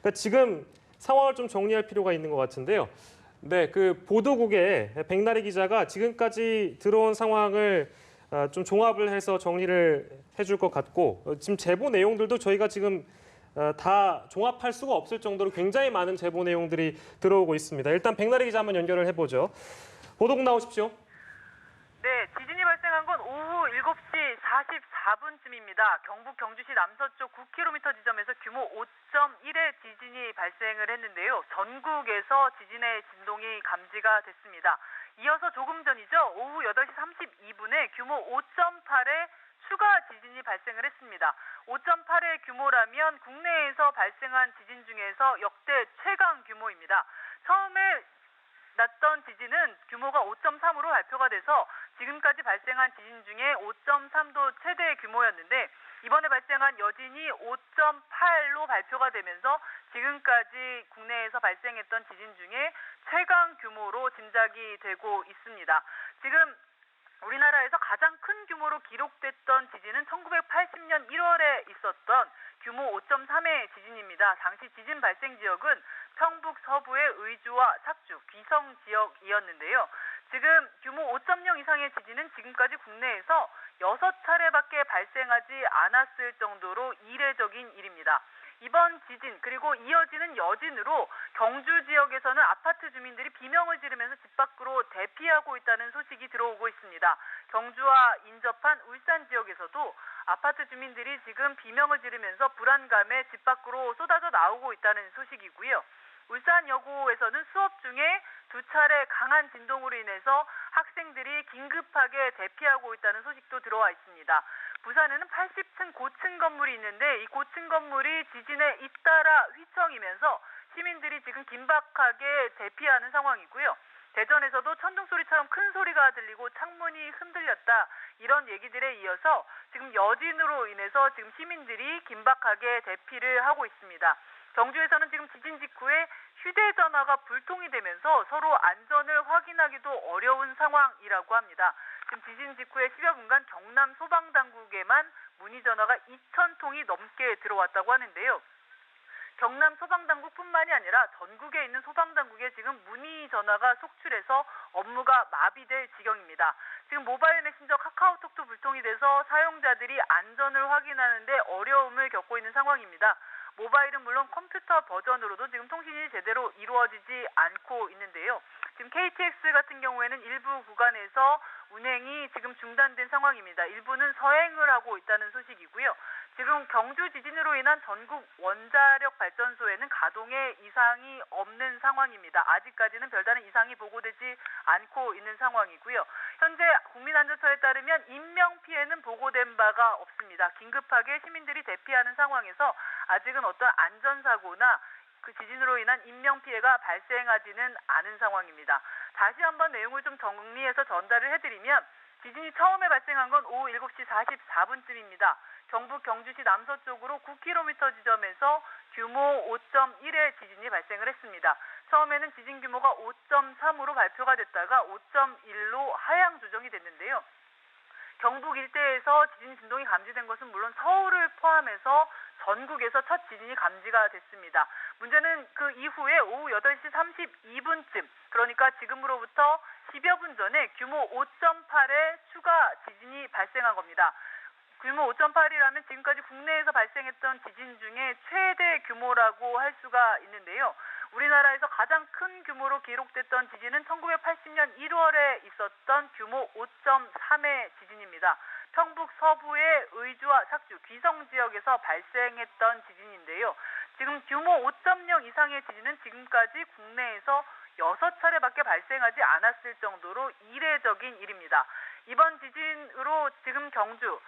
그러니까 지금 상황을 좀 정리할 필요가 있는 것 같은데요. 네, 그 보도국의 백나래 기자가 지금까지 들어온 상황을 좀 종합을 해서 정리를 해줄 것 같고 지금 제보 내용들도 저희가 지금 다 종합할 수가 없을 정도로 굉장히 많은 제보 내용들이 들어오고 있습니다. 일단 백나래 기자 한번 연결을 해보죠. 보도국 나오십시오. 네, 지진이 발생한 건 오후 7시 44분쯤입니다. 경북 경주시 남서쪽 9km 지점에서 규모 5.1의 지진이 발생을 했는데요. 전국에서 지진의 진동이 감지가 됐습니다. 이어서 조금 전이죠. 오후 8시 32분에 규모 5.8의 추가 지진이 발생을 했습니다. 5.8의 규모라면 국내에서 발생한 지진 중에서 역대 최강 규모입니다. 처음에 났던 지진은 규모가 5.3으로 발표가 돼서 지금까지 발생한 지진 중에 5.3도 최대 규모였는데 이번에 발생한 여진이 5.8로 발표가 되면서 지금까지 국내에서 발생했던 지진 중에 최강 규모로 짐작이 되고 있습니다. 지금 우리나라에서 가장 큰 규모로 기록됐던 지진은 1980년 1월에 있었던 규모 5.3의 지진입니다. 당시 지진 발생 지역은 평북 서부의 의주와 삭주, 귀성 지역이었는데요. 지금 규모 5.0 이상의 지진은 지금까지 국내에서 6차례밖에 발생하지 않았을 정도로 이례적인 일입니다. 이번 지진 그리고 이어지는 여진으로 경주 지역에서는 아파트 주민들이 비명을 지르면서 집 밖으로 대피하고 있다는 소식이 들어오고 있습니다. 경주와 인접한 울산 지역에서도 아파트 주민들이 지금 비명을 지르면서 불안감에 집 밖으로 쏟아져 나오고 있다는 소식이고요. 울산 여고에서는 수업 중에 2차례 강한 진동으로 인해서 학생들이 긴급하게 대피하고 있다는 소식도 들어와 있습니다. 부산에는 80층 고층 건물이 있는데 이 고층 건물이 지진에 잇따라 휘청이면서 시민들이 지금 긴박하게 대피하는 상황이고요. 대전에서도 천둥 소리처럼 큰 소리가 들리고 창문이 흔들렸다. 이런 얘기들에 이어서 지금 여진으로 인해서 지금 시민들이 긴박하게 대피를 하고 있습니다. 경주에서는 지금 지진 직후에 휴대전화가 불통이 되면서 서로 안전을 확인하기도 어려운 상황이라고 합니다. 지금 지진 직후에 10여 분간 경남 소방당국에만 문의전화가 2,000통이 넘게 들어왔다고 하는데요. 경남 소방당국뿐만이 아니라 전국에 있는 소방당국에 지금 문의전화가 속출해서 업무가 마비될 지경입니다. 지금 모바일 메신저 카카오톡도 불통이 돼서 사용자들이 안전을 확인하는데 어려움을 겪고 있는 상황입니다. 모바일은 물론 컴퓨터 버전으로도 지금 통신이 제대로 이루어지지 않고 있는데요. 지금 KTX 같은 경우에는 일부 구간에서 운행이 지금 중단된 상황입니다. 일부는 서행을 하고 있다는 소식이고요. 지금 경주 지진으로 인한 전국 원자력 발전소에는 가동에 이상이 없는 상황입니다. 아직까지는 별다른 이상이 보고되지 않고 있는 상황이고요. 현재 국민안전처에 따르면 인명피해는 보고된 바가 없습니다. 긴급하게 시민들이 대피하는 상황에서 아직은 어떤 안전사고나 그 지진으로 인한 인명피해가 발생하지는 않은 상황입니다. 다시 한번 내용을 좀 정리해서 전달을 해드리면 지진이 처음에 발생한 건 오후 7시 44분쯤입니다. 경북 경주시 남서쪽으로 9km 지점에서 규모 5.1의 지진이 발생을 했습니다. 처음에는 지진 규모가 5.3으로 발표가 됐다가 5.1로 하향 조정이 됐는데요. 경북 일대에서 지진 진동이 감지된 것은 물론 서울을 포함해서 전국에서 첫 지진이 감지가 됐습니다. 문제는 그 이후에 오후 8시 32분쯤, 그러니까 지금으로부터 10여 분 전에 규모 5.8의 추가 지진이 발생한 겁니다. 규모 5.8이라면 지금까지 국내에서 발생했던 지진 중에 최대 규모라고 할 수가 있는데요. 우리나라에서 가장 큰 규모로 기록됐던 지진은 1980년 1월에 있었던 규모 5.3의 지진입니다. 평북 서부의 의주와 삭주, 귀성 지역에서 발생했던 지진인데요. 지금 규모 5.0 이상의 지진은 지금까지 국내에서 6차례밖에 발생하지 않았을 정도로 이례적인 일입니다. 이번 지진으로 지금 경주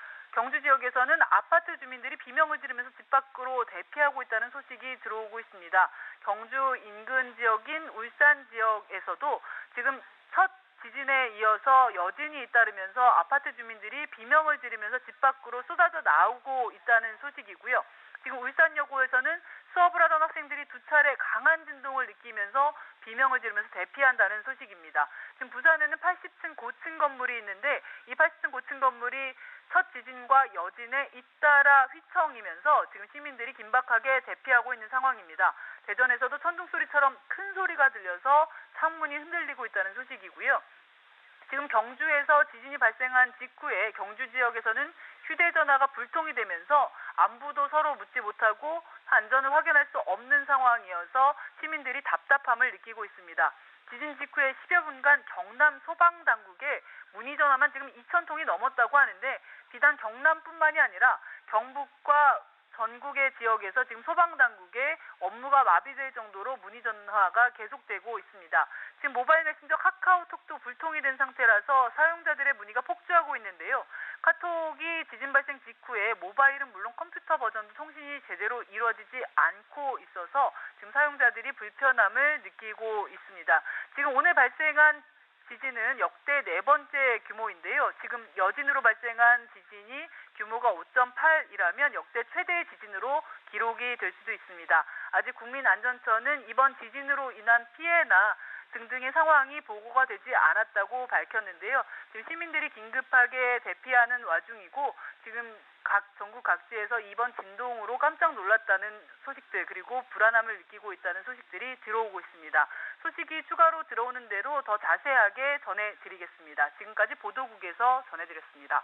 지역에서는 아파트 주민들이 비명을 지르면서 집 밖으로 대피하고 있다는 소식이 들어오고 있습니다. 경주 인근 지역인 울산 지역에서도 지금 첫 지진에 이어서 여진이 잇따르면서 아파트 주민들이 비명을 지르면서 집 밖으로 쏟아져 나오고 있다는 소식이고요. 지금 울산여고에서는 수업을 하던 학생들이 2차례 강한 진동을 느끼면서 비명을 지르면서 대피한다는 소식입니다. 지금 부산에는 80층 고층 건물이 있는데 이 80층 고층 건물이 첫 지진과 여진에 잇따라 휘청이면서 지금 시민들이 긴박하게 대피하고 있는 상황입니다. 대전에서도 천둥 소리처럼 큰 소리가 들려서 창문이 흔들리고 있다는 소식이고요. 지금 경주에서 지진이 발생한 직후에 경주 지역에서는 휴대전화가 불통이 되면서 안부도 서로 묻지 못하고 안전을 확인할 수 없는 상황이어서 시민들이 답답함을 느끼고 있습니다. 지진 직후에 10여 분간 경남 소방당국에 문의 전화만 지금 2,000통이 넘었다고 하는데 비단 경남뿐만이 아니라 경북과 전국의 지역에서 지금 소방당국의 업무가 마비될 정도로 문의 전화가 계속되고 있습니다. 지금 모바일 메신저 카카오톡도 불통이 된 상태라서 사용자들의 문의가 폭주하고 있는데요. 카톡이 지진 발생 직후에 모바일은 물론 컴퓨터 버전도 통신이 제대로 이루어지지 않고 있어서 지금 사용자들이 불편함을 느끼고 있습니다. 지금 오늘 발생한 지진은 역대 4번째 규모인데요. 지금 여진으로 발생한 지진이 규모가 5.8이라면 역대 최대의 지진으로 기록이 될 수도 있습니다. 아직 국민안전처는 이번 지진으로 인한 피해나 등등의 상황이 보고가 되지 않았다고 밝혔는데요. 지금 시민들이 긴급하게 대피하는 와중이고 지금 전국 각지에서 이번 진동으로 깜짝 놀랐다는 소식들 그리고 불안함을 느끼고 있다는 소식들이 들어오고 있습니다. 소식이 추가로 들어오는 대로 더 자세하게 전해드리겠습니다. 지금까지 보도국에서 전해드렸습니다.